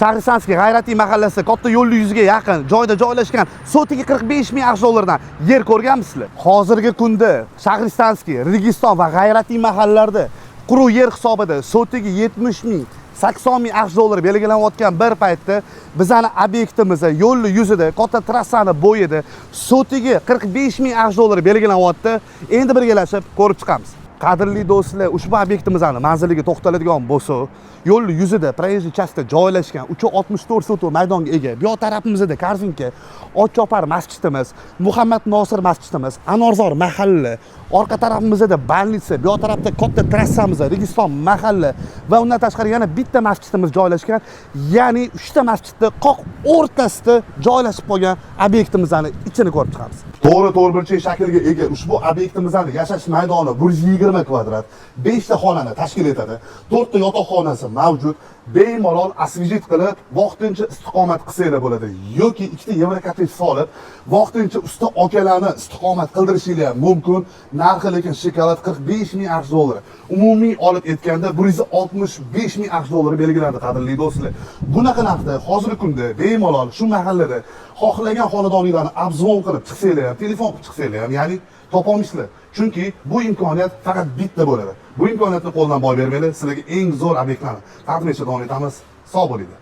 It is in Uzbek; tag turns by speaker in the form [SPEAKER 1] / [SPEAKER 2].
[SPEAKER 1] Shahristanskiy G'ayratiy mahallasi katta yo'l yuziga yaqin joyda joylashgan sotiga 45 ming $dollardan yer ko'rganmisizlar? Hozirgi kunda Shahristanskiy, Registon va G'ayratiy mahallalarida quruq yer hisobida sotiga 70 ming, 80 ming $dollar belgilanayotgan bir paytda bizning obyektimizda yo'l yuzida katta trassani bo'yida sotiga 45 ming $dollar belgilanayapti. Endi birgalashib ko'rib chiqamiz. Qadrli do'stlar, ushbu obyektimizning manziliga to'xtaladigan bo'lsak, yo'l yuzida proyezd uchastkasida joylashgan 364 sotix maydonga ega. Bu tarafimizda Karvinka, Otchopar masjidimiz, Muhammad Nosir masjidimiz, Anorzor mahalla, orqa tarafimizda banlitsa, bu tarafda katta trassamiz, Registon mahalla va undan tashqari yana bitta masjidimiz joylashgan. Ya'ni 3 ta masjidning qoq o'rtasida joylashib qolgan obyektimizning ichini ko'rib chiqamiz. To'g'ri burchak shakliga ega ushbu obyektimizning yashash maydoni 120 kvadrat, 5 ta xonani tashkil etadi. 4 ta yotoqxonasi mavjud. Bemalol asvijit qilib, vaqtincha istiqomat qilsanglar bo'ladi yoki 2 ta Yevrokottej solib, vaqtincha usta okalarni istiqomat qildirishingiz ham mumkin. Narxi lekin shokolad 45 ming $dollar. Umumiy olib aytganda 165 ming $dollar belgilandi, qadrli do'stlar. Bunaqa narxda hozirgi kunda bemalol shu mahallada xohlagan xonadoninglarni obzvon qilib chiqsanglar ham, telefon qilib chiqsanglar ham, ya'ni topolmaysizlar. Chunki bu imkoniyat faqat bitta bo'ladi. Bu imkoniyatni qo'ldan boy bermaylik. Sizlarga eng zo'r obyektlarni taqdim etishga davom etamiz. Sog' bo'linglar.